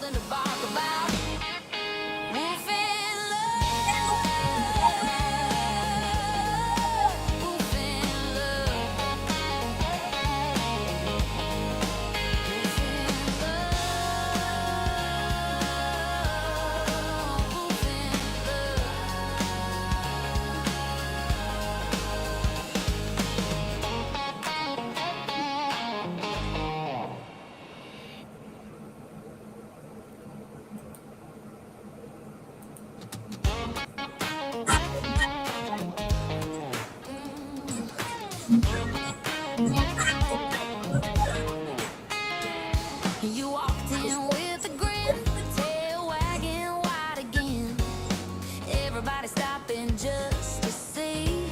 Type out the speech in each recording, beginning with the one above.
something to bark about. Wolf in love. Wolf in love. Wolf in love. Wolf in You walked in with a grin, tail wagging wide again. Everybody stopping just to see.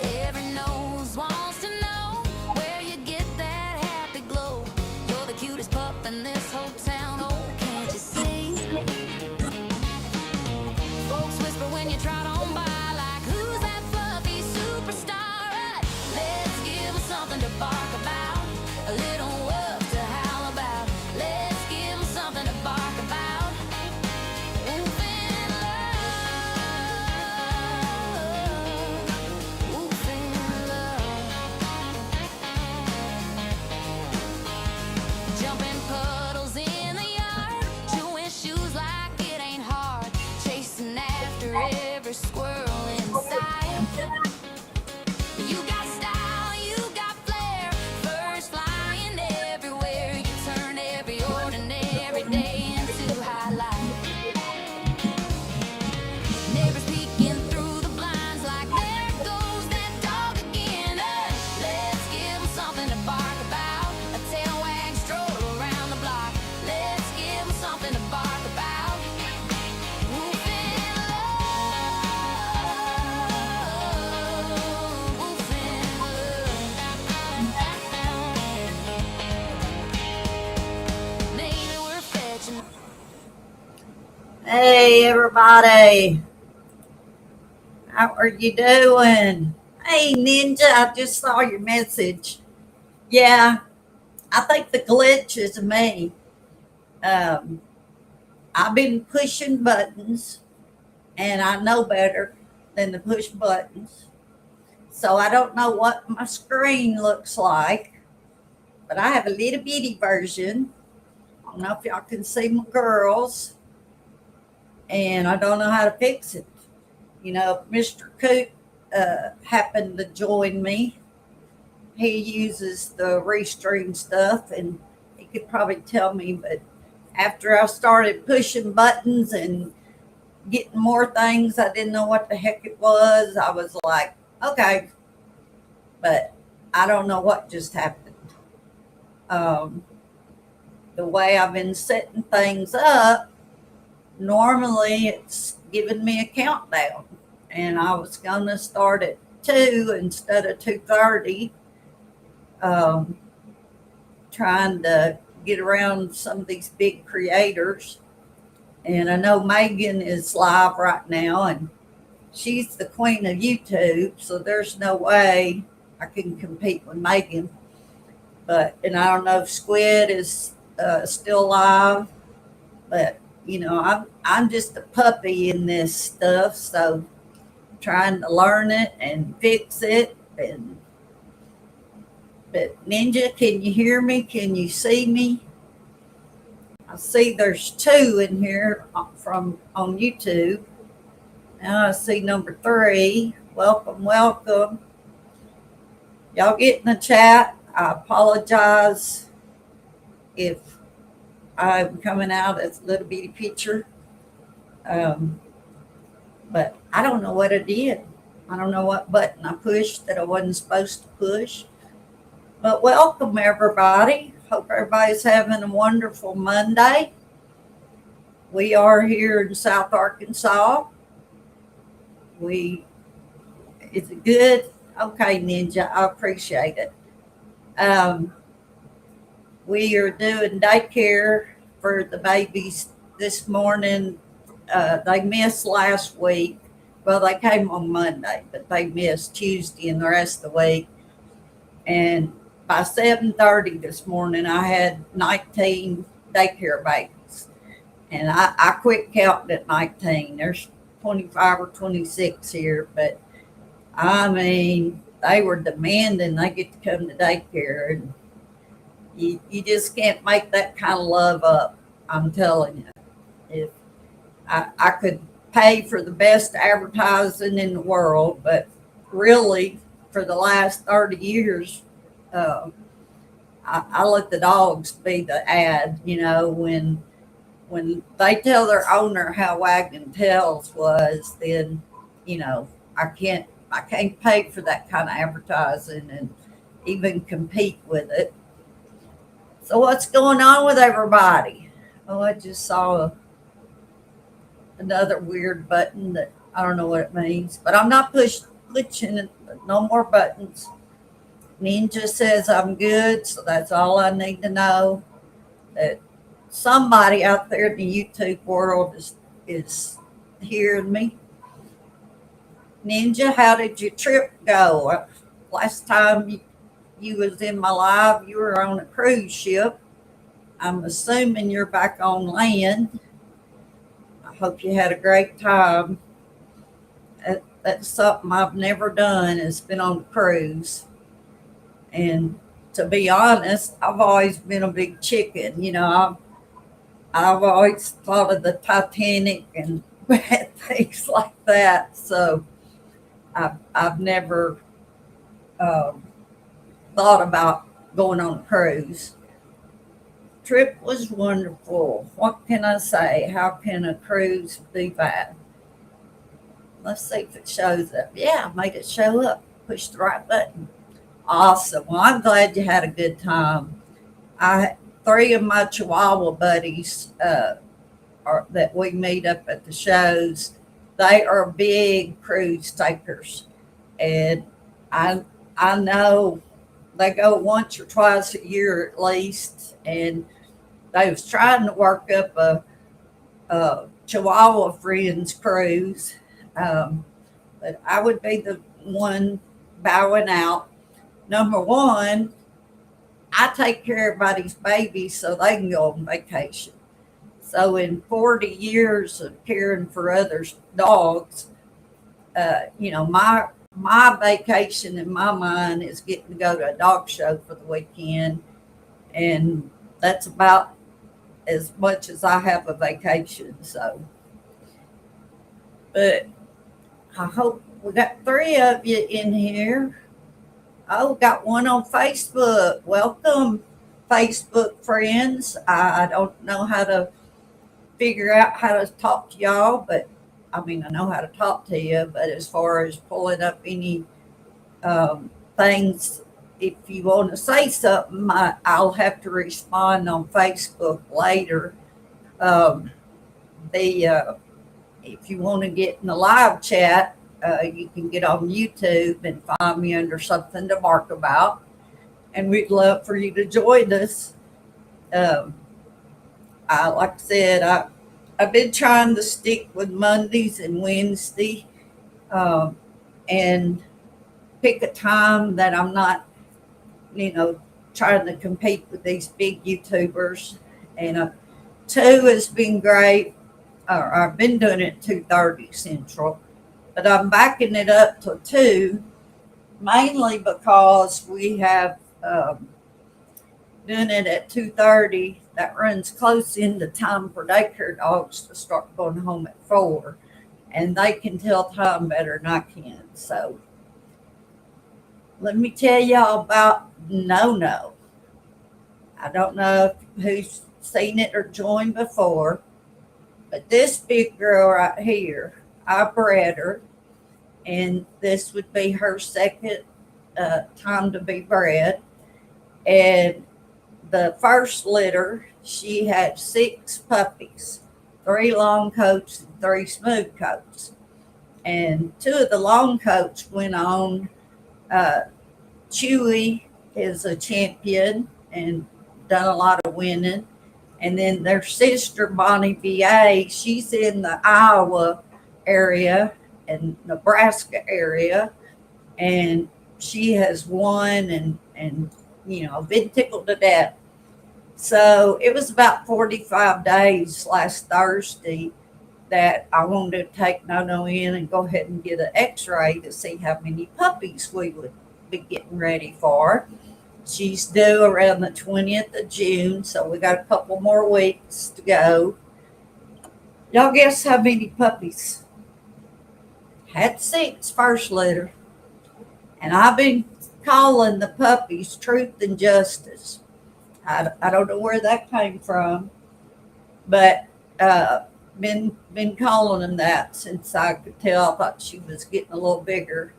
Every nose wants to know where you get that happy glow. You're the cutest pup in this whole town. Oh, can't you see? Folks whisper when you trot on by, like, who's that fluffy superstar? Let's give 'em something to bark about, a little woof to howl about. Let's give 'em something to bark about. Wolf in love. Wolf in love. Jumping puddles in the yard, chewing shoes like it ain't hard, chasing after every squirrel inside. You got style, you got flair, birds flying everywhere. You turn every ordinary day into highlight. Neighbors peeking through the blinds like, there goes that dog again. Let's give 'em something to bark about, a tail wag stroll around the block. Let's give 'em something to bark about. Wolf in love. Wolf in love. Maybe we're fetching. Hey everybody, how are you doing? Hey Ninja, I just saw your message. Yeah, I think the glitch is me. Um, I've been pushing buttons and I know better than to push buttons. So I don't know what my screen looks like, but I have a little bitty version. I don't know if y'all can see my girls, and I don't know how to fix it. You know, Mr. Coot happened to join me. He uses the Restream stuff, and he could probably tell me. But after I started pushing buttons and getting more things, I didn't know what the heck it was. I was like, okay, but I don't know what just happened. Um, the way I've been setting things up, normally it's giving me a countdown, and I was going to start at 2 instead of 2:30, trying to get around some of these big creators. And I know Megan is live right now, and she's the queen of YouTube, so there's no way I can compete with Megan. And I don't know if Squid is still alive, but you know, I'm just a puppy in this stuff, so I'm trying to learn it and fix it. But Ninja, can you hear me? Can you see me? I see there's 2 in here from on YouTube. Now I see number 3. Welcome, welcome. Y'all get in the chat. I apologize if I'm coming out as a little bitty picture. But I don't know what I did. I don't know what button I pushed that I wasn't supposed to push. But welcome everybody. Hope everybody's having a wonderful Monday. We are here in South Arkansas. Is it good? Okay, Ninja, I appreciate it. We are doing daycare for the babies this morning. They missed last week. Well, they came on Monday, but they missed Tuesday and the rest of the week. And by 7:30 this morning, I had 19 daycare babies. And I quit counting at 19. There's 25 or 26 here, but I mean, they were demanding they get to come to daycare, and you just can't make that kind of love up. I'm telling you. If I could pay for the best advertising in the world, but really, for the last 30 years, uh, I let the dogs be the ad. You know, when they tell their owner how Wagging Tails was, then you know I can't pay for that kind of advertising and even compete with it. So what's going on with everybody? Oh, I just saw another weird button that I don't know what it means, but I'm not pushing it. No more buttons. Ninja says I'm good, so that's all I need to know. That somebody out there in the YouTube world is hearing me. Ninja, how did your trip go? Last time you was in my live, you were on a cruise ship. I'm assuming you're back on land. I hope you had a great time. That's something I've never done, is been on a cruise. And to be honest, I've always been a big chicken. You know, I've always thought of the Titanic and bad things like that. So I've never thought about going on a cruise. Trip was wonderful. What can I say? How can a cruise be bad? Let's see if it shows up. Yeah, I made it show up. Push the right button. Awesome. Well, I'm glad you had a good time. Three of my Chihuahua buddies that we meet up at the shows, they are big cruise takers. And I know they go once or twice a year at least. And they was trying to work up a Chihuahua Friends cruise. But I would be the one bowing out. Number one, I take care of everybody's babies so they can go on vacation. So in 40 years of caring for others' dogs, my vacation in my mind is getting to go to a dog show for the weekend, and that's about as much as I have a vacation. So, but I hope we got three of you in here. Oh, got one on Facebook. Welcome, Facebook friends. I don't know how to figure out how to talk to y'all, but I mean, I know how to talk to you, but as far as pulling up any things, if you want to say something, I'll have to respond on Facebook later. If you want to get in the live chat, you can get on YouTube and find me under something to mark about. And we'd love for you to join us. Like I said, I've been trying to stick with Mondays and Wednesday, and pick a time that I'm not, trying to compete with these big YouTubers. And 2 has been great. I've been doing it 2:30 Central, but I'm backing it up to 2, mainly because we have doing it at 2:30. That runs close in the time for daycare dogs to start going home at 4, and they can tell time better than I can. So let me tell y'all about No. I don't know who's seen it or joined before, but this big girl right here, I bred her, and this would be her second time to be bred. And the first litter, she had 6 puppies, 3 long coats and 3 smooth coats. And 2 of the long coats went on. Chewy is a champion and done a lot of winning. And then their sister, Bonnie VA, she's in the Iowa area and Nebraska area. And she has won and been tickled to death. So it was about 45 days last Thursday that I wanted to take Nono in and go ahead and get an x-ray to see how many puppies we would be getting ready for. She's due around the 20th of June, so we got a couple more weeks to go. Y'all guess how many puppies? Had 6 first litter. And I've been calling the puppies Truth and Justice. I don't know where that came from, but been calling them that since I could tell. I thought she was getting a little bigger.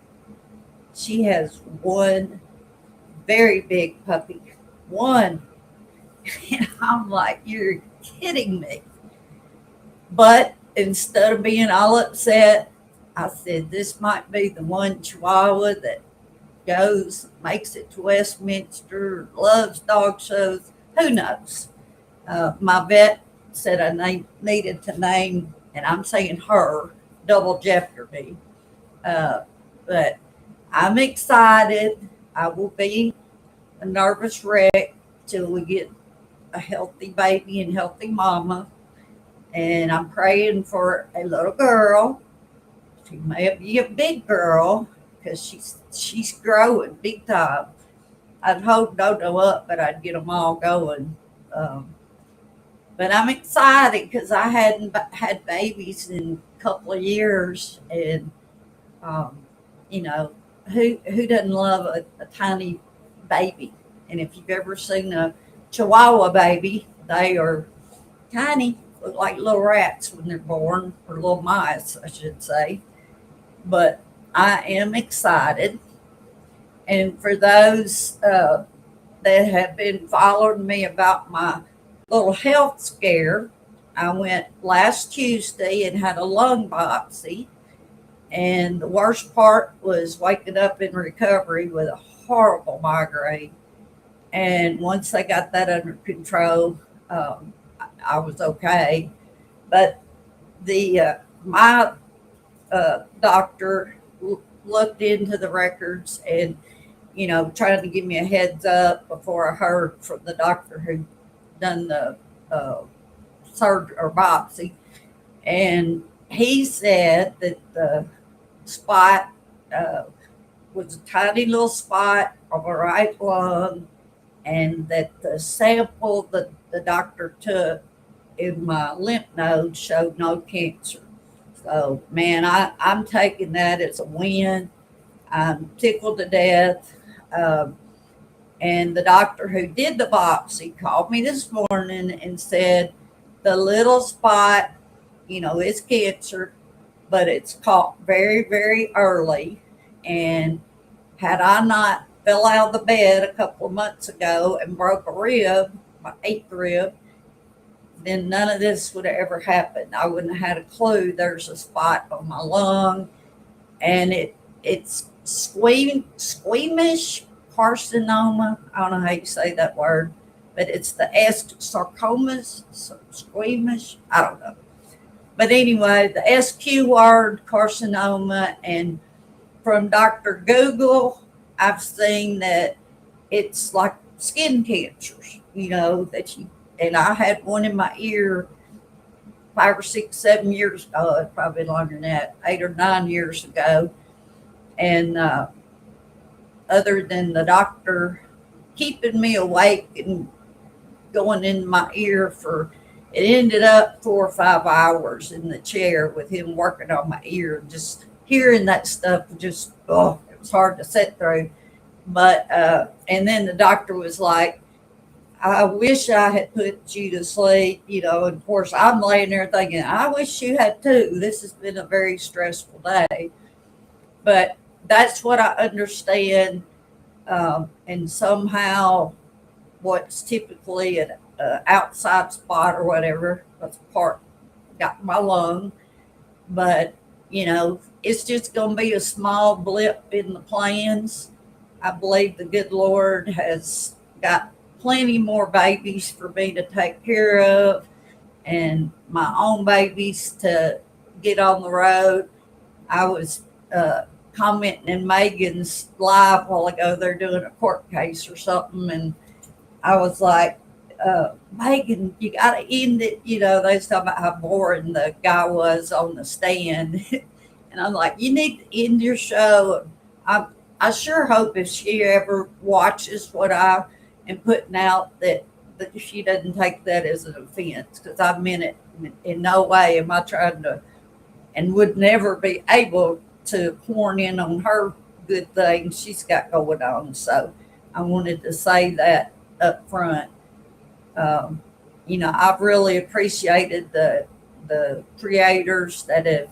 She has one very big puppy. One. And I'm like, you're kidding me. But instead of being all upset, I said, this might be the one Chihuahua that goes, makes it to Westminster, loves dog shows. Who knows? My vet said I needed to name, and I'm saying her, Double Jeopardy. But I'm excited. I will be a nervous wreck till we get a healthy baby and healthy mama. And I'm praying for a little girl. She may be a big girl because she's growing big time. I'd hold Dodo up, but I'd get them all going. But I'm excited because I hadn't had babies in a couple of years, and um, you know, who doesn't love a tiny baby? And if you've ever seen a Chihuahua baby, they are tiny, look like little rats when they're born, or little mice, I should say. But I am excited. And for those that have been following me about my little health scare, I went last Tuesday and had a lung biopsy. And the worst part was waking up in recovery with a horrible migraine. And once they got that under control, I was okay. But the my doctor looked into the records and, trying to give me a heads up before I heard from the doctor who done the surgery or biopsy. And he said that the spot was a tiny little spot on my right lung, and that the sample that the doctor took in my lymph node showed no cancer. So, man, I'm taking that as a win. I'm tickled to death. And the doctor who did the biopsy called me this morning and said the little spot, is cancer, but it's caught very, very early. And had I not fell out of the bed a couple of months ago and broke a rib, my 8th rib, then none of this would have ever happened. I wouldn't have had a clue there's a spot on my lung. And it's squeamish carcinoma. I don't know how you say that word, but it's the sarcomas, squeamish. I don't know. But anyway, the SQ word, carcinoma, and from Dr. Google, I've seen that it's like skin cancers, and I had one in my ear 5 or 6, 7 years ago, probably longer than that, 8 or 9 years ago. And other than the doctor keeping me awake and going in my ear it ended up 4 or 5 hours in the chair with him working on my ear. Just hearing that stuff, it was hard to sit through. But, and then the doctor was like, I wish I had put you to sleep, and of course I'm laying there thinking, I wish you had too. This has been a very stressful day. But that's what I understand. And somehow what's typically an outside spot or whatever, that's part got my lung. But, it's just going to be a small blip in the plans. I believe the good Lord has got plenty more babies for me to take care of and my own babies to get on the road. I was commenting in Megan's live a while ago. They're doing a court case or something, and I was like, Megan, you got to end it. They was talking about how boring the guy was on the stand. And I'm like, you need to end your show. I sure hope if she ever watches what I am putting out that she doesn't take that as an offense, because I meant it in no way am I trying to, and would never be able to horn in on her good things she's got going on. So I wanted to say that up front. Um, I've really appreciated the creators that have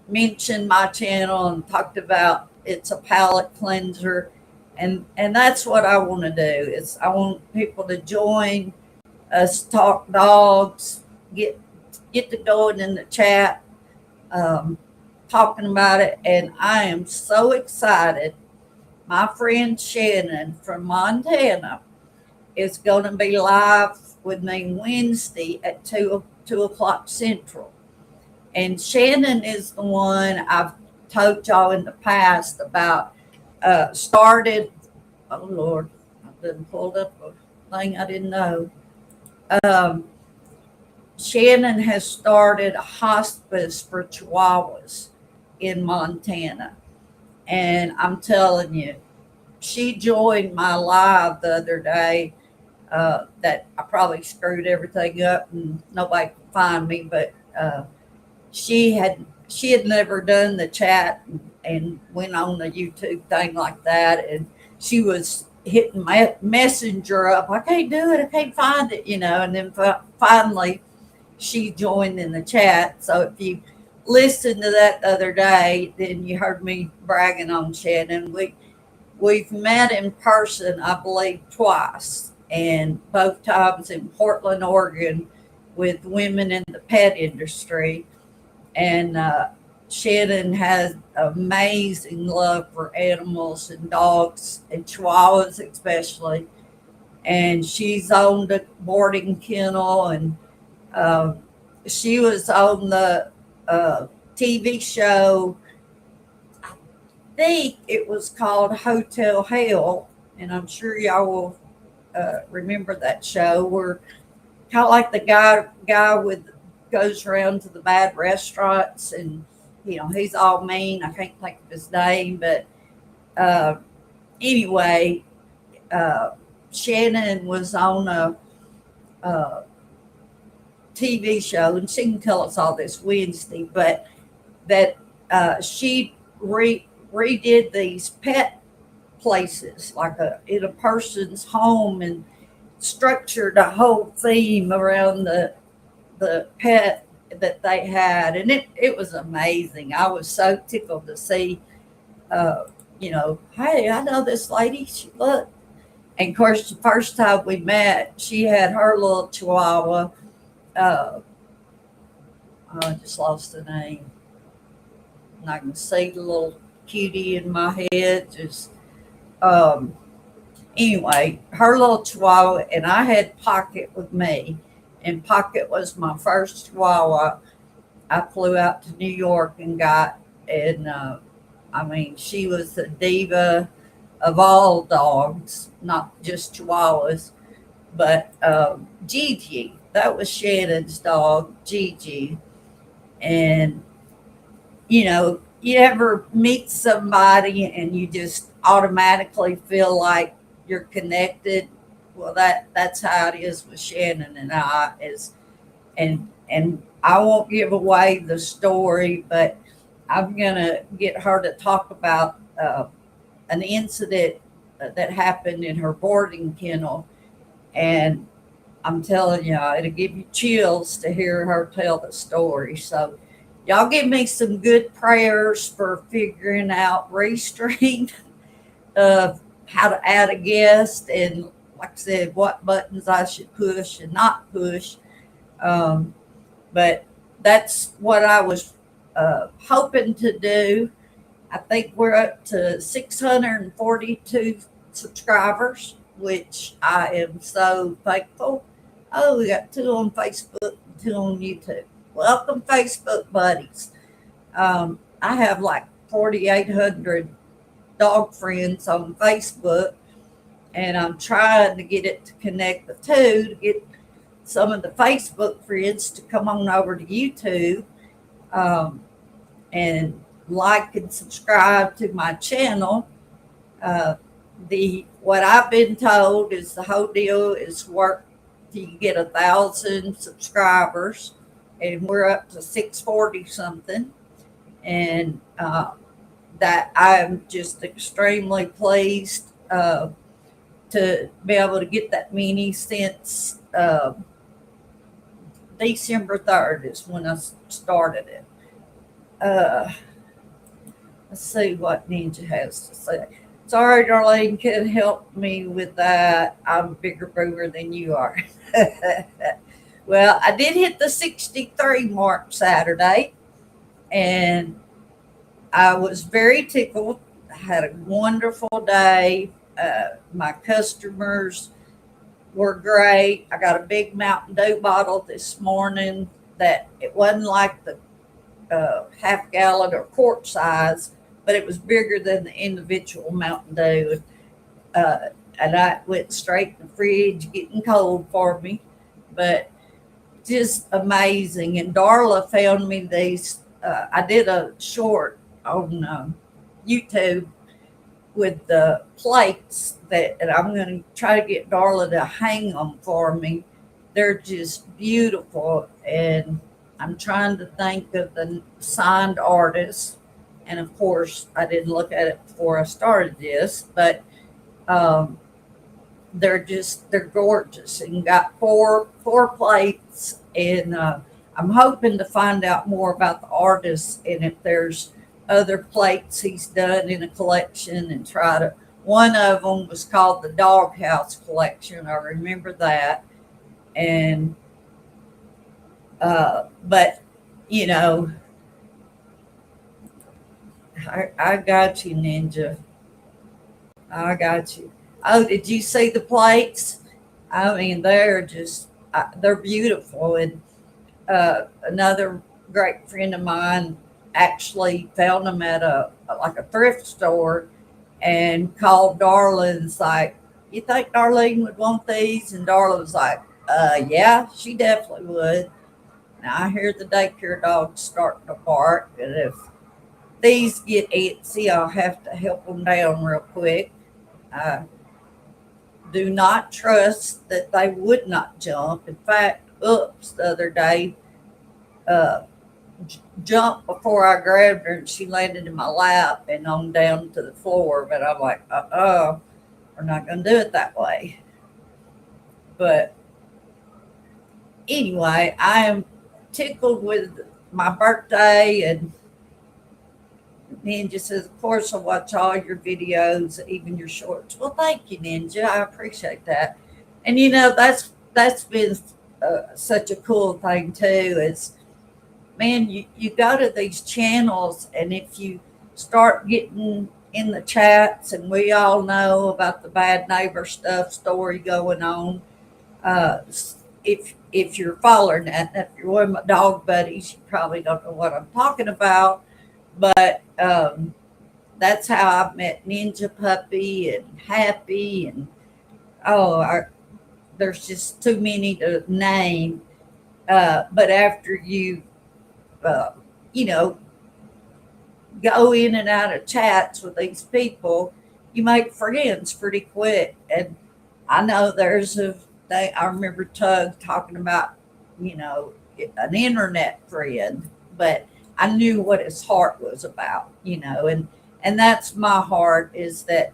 mentioned my channel and talked about it's a palate cleanser, and that's what I want to do. Is I want people to join us, talk dogs, get to going in the chat, um, talking about it, and I am so excited. My friend Shannon from Montana is going to be live with me Wednesday at 2 o'clock Central. And Shannon is the one I've told y'all in the past about. Started, oh Lord, I didn't pulled up a thing I didn't know. Um, Shannon has started a hospice for Chihuahuas in Montana. And I'm telling you, she joined my live the other day. That I probably screwed everything up and nobody could find me, but she had never done the chat and went on the YouTube thing like that, and she was hitting my messenger up. I can't do it. I can't find it, And then finally, she joined in the chat. So if you listened to that the other day, then you heard me bragging on Shannon. We've met in person, I believe, twice, and both times in Portland, Oregon, with women in the pet industry. And Shannon has amazing love for animals and dogs and chihuahuas especially. And she's owned a boarding kennel, and uh, she was on the TV show. I think it was called Hotel Hell, and I'm sure y'all will remember that show. Where kind of like the guy with goes around to the bad restaurants, and he's all mean. I can't think of his name, but uh, anyway, Shannon was on a TV show, and she can tell us all this Wednesday, but that she redid these pet places like in a person's home, and structured a whole theme around the pet that they had, and it was amazing. I was so tickled to see, hey, I know this lady. She look, and of course, the first time we met, she had her little Chihuahua. I just lost the name, and I can see the little cutie in my head. Just anyway, her little Chihuahua, and I had Pocket with me. And Pocket was my first Chihuahua I flew out to New York and got. And she was the diva of all dogs, not just Chihuahuas, but Gigi. That was Shannon's dog, Gigi. And, you ever meet somebody and you just automatically feel like you're connected? Well, that's how it is with Shannon and I. And I won't give away the story, but I'm gonna get her to talk about an incident that happened in her boarding kennel, and I'm telling you, it'll give you chills to hear her tell the story. So, y'all give me some good prayers for figuring out Restream of how to add a guest, and like I said, what buttons I should push and not push. But that's what I was hoping to do. I think we're up to 642 subscribers, which I am so thankful. Oh, we got 2 on Facebook, 2 on YouTube. Welcome, Facebook buddies. I have like 4,800 dog friends on Facebook, and I'm trying to get it to connect the two to get some of the Facebook friends to come on over to YouTube, um, and like and subscribe to my channel. Uh, the what I've been told is the whole deal is work till you get 1,000 subscribers, and we're up to 640 something, and that I'm just extremely pleased to be able to get that many since December 3rd is when I started it. Uh, let's see what Ninja has to say. Sorry, Darlene, can help me with that. I'm a bigger boomer than you are. Well, I did hit the 63 mark Saturday, and I was very tickled. I had a wonderful day. My customers were great. I got a big Mountain Dew bottle this morning that it wasn't like the half gallon or quart size, but it was bigger than the individual Mountain Dew. Uh, and I went straight in the fridge, getting cold for me, but just amazing. And Darla found me these. I did a short on YouTube with the plates that, and I'm going to try to get Darla to hang them for me. They're just beautiful, and I'm trying to think of the signed artist. And of course, I didn't look at it before I started this, but um, they're gorgeous, and got four plates, and I'm hoping to find out more about the artist and if there's other plates he's done in a collection, and try to. One of them was called the Doghouse Collection. I remember that, and but you know, I got you, Ninja. I got you. Oh, did you see the plates? I mean, they're beautiful. And another great friend of mine actually found them at a thrift store, and called Darla and was like, "You think Darlene would want these?" And Darla was like, "Yeah, she definitely would." Now I hear the daycare dogs starting to bark, and if these get antsy, I'll have to help them down real quick. I do not trust that they would not jump. In fact, Oops the other day uh, jumped before I grabbed her, and she landed in my lap and on down to the floor. But I'm like, we're not going to do it that way. But anyway, I am tickled with my birthday, and Ninja says, "Of course, I watch all your videos, even your shorts." Well, thank you, Ninja. I appreciate that. And that's been such a cool thing too. Is man, you go to these channels, and if you start getting in the chats, and we all know about the bad neighbor stuff story going on. Uh, if you're following that, if you're one of my dog buddies, you probably don't know what I'm talking about. But that's how I met Ninja Puppy and Happy, and there's just too many to name. But after uh, you know, go in and out of chats with these people, you make friends pretty quick. And I know there's a thing. I remember Tug talking about, an internet friend, but I knew what his heart was about, and that's my heart, is that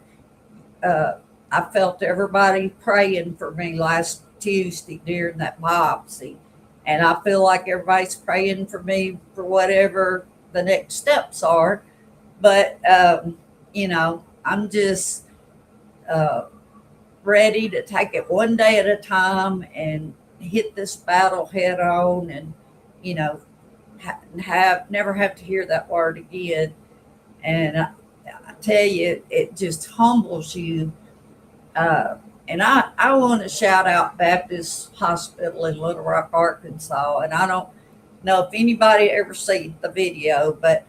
uh, I felt everybody praying for me last Tuesday during that biopsy. And I feel like everybody's praying for me for whatever the next steps are. But, I'm just uh, ready to take it one day at a time and hit this battle head on, and, you know, never have to hear that word again. And I tell you, it just humbles you. And I want to shout out Baptist Hospital in Little Rock, Arkansas. And I don't know if anybody ever seen the video, but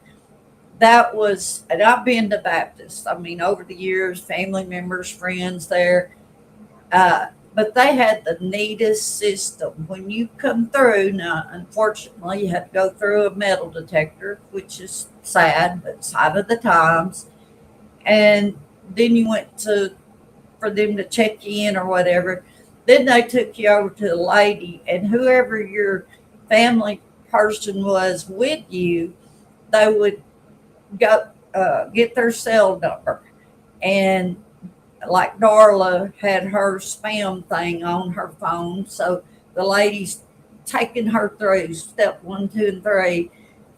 and I've been to Baptist. I mean, over the years, family members, friends there. But they had the neatest system. When you come through, now unfortunately you had to go through a metal detector, which is sad, but sign of the times. And then you went to for them to check you in or whatever. Then they took you over to the lady, and whoever your family person was with you, they would go get their cell number. And like Darla had her spam thing on her phone, so the lady's taking her through step one, two, and three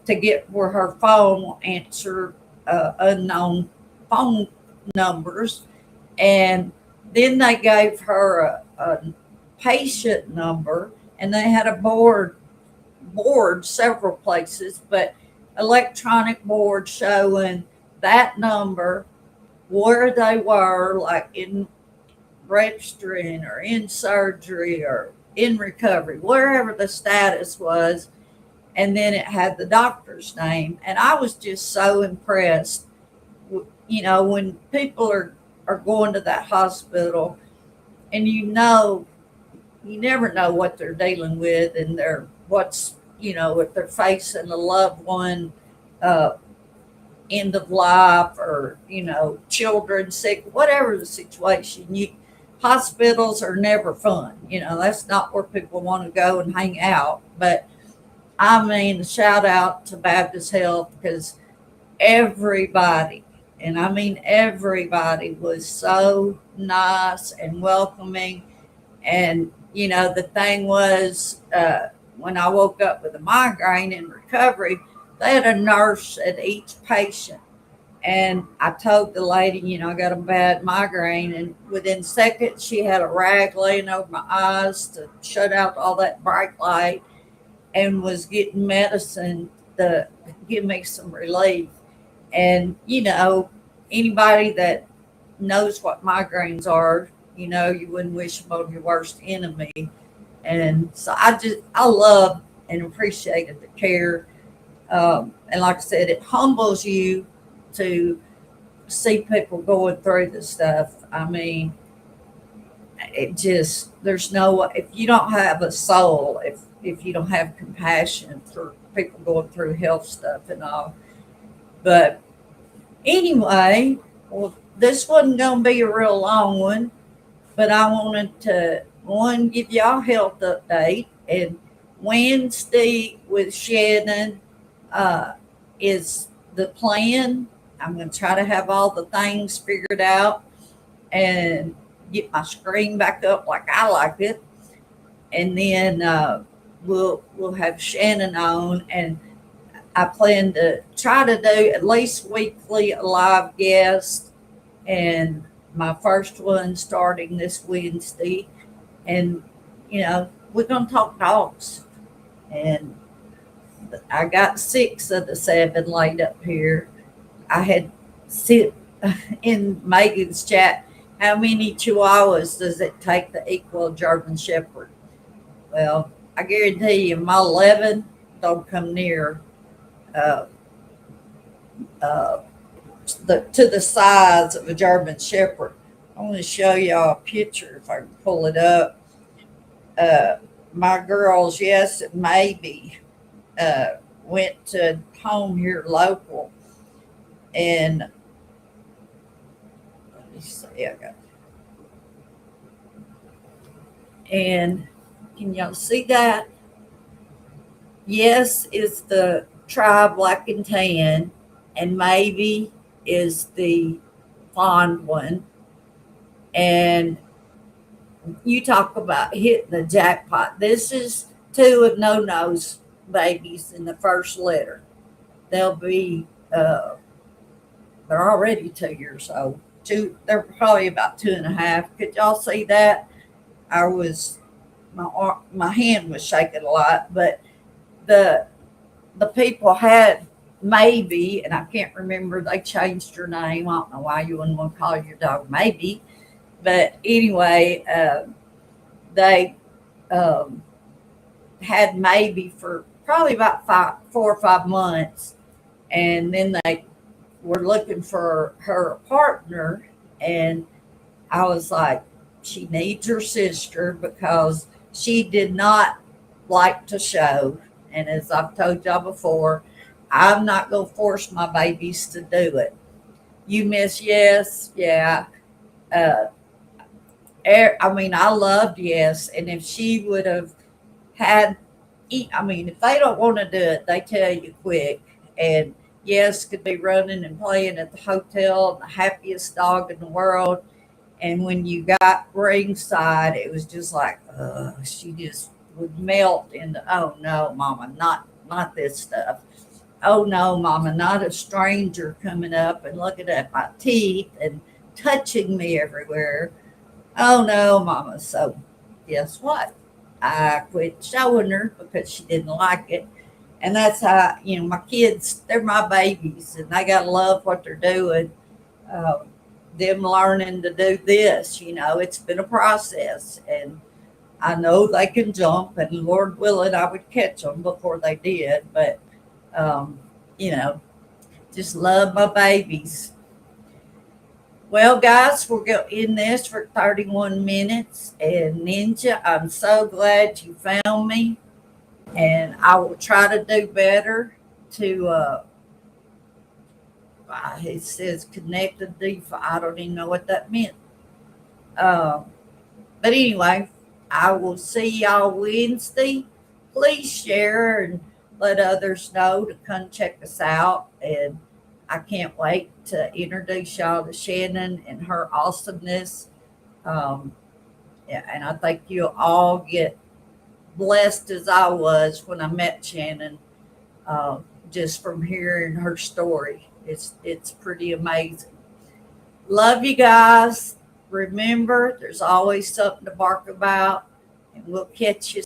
to get where her phone will answer unknown phone numbers. And then they gave her a patient number, and they had a board several places, but electronic board showing that number, where they were, like in registering or in surgery or in recovery, wherever the status was. And then it had the doctor's name. And I was just so impressed. You know, when people are going to that hospital, and you never know what they're dealing with, and if they're facing a loved one uh, end of life, or children sick, whatever the situation. Hospitals are never fun. That's not where people want to go and hang out. But I mean, shout out to Baptist Health, because everybody, and I mean everybody, was so nice and welcoming. And the thing was, when I woke up with a migraine in recovery, they had a nurse at each patient. And I told the lady, I got a bad migraine. And within seconds, she had a rag laying over my eyes to shut out all that bright light, and was getting medicine to give me some relief. And, anybody that knows what migraines are, you wouldn't wish them on your worst enemy. And so I love and appreciated the care. And like I said, it humbles you to see people going through this stuff. I mean, there's no, if you don't have a soul, if you don't have compassion for people going through health stuff and all. But anyway, well, this wasn't going to be a real long one, but I wanted to, one, give y'all a health update. And Wednesday with Shannon is the plan. I'm going to try to have all the things figured out and get my screen back up like I like it. And then we'll have Shannon on, and I plan to try to do at least weekly a live guest, and my first one starting this Wednesday. And we're going to talk dogs. And I got 6 of the 7 laid up here. I had sit in Megan's chat, how many Chihuahuas does it take to equal a German Shepherd? Well, I guarantee you my 11 don't come near to the size of a German Shepherd. I want to show y'all a picture if I can pull it up. My girls, yes, and maybe went to home here local, and let me see, and can y'all see that? Yes is the tri-black and tan, and maybe is the fond one. And you talk about hitting the jackpot. This is 2 of No-No's babies in the first litter. They'll be, they're already 2 years old. They're probably about 2.5. Could y'all see that? My hand was shaking a lot, but the people had Maybe, and I can't remember, they changed her name. I don't know why you wouldn't want to call your dog Maybe. But anyway, they had Maybe for probably about 4 or 5 months. And then they were looking for her partner. And I was like, she needs her sister because she did not like to show. And as I've told y'all before, I'm not going to force my babies to do it. You miss Yes, yeah. Uh, I mean, I loved Yes, and if she would have had, I mean, if they don't want to do it, they tell you quick. And Yes could be running and playing at the hotel, the happiest dog in the world. And when you got ringside, it was just like, she just would melt into, oh no, mama, not this stuff. Oh no, mama, not a stranger coming up and looking at my teeth and touching me everywhere. Oh no, mama. So guess what? I quit showing her because she didn't like it. And that's how, my kids, they're my babies and they got to love what they're doing. Um, them learning to do this, it's been a process. And I know they can jump, and Lord willing, I would catch them before they did. But, um, you know, just love my babies. Well, guys, we're going to end this for 31 minutes. And Ninja, I'm so glad you found me. And I will try to do better to, it says connected default. I don't even know what that meant. But anyway, I will see y'all Wednesday. Please share and let others know to come check us out. And I can't wait to introduce y'all to Shannon and her awesomeness. Yeah, and I think you'll all get blessed as I was when I met Shannon, just from hearing her story. It's pretty amazing. Love you guys. Remember, there's always something to bark about, and we'll catch you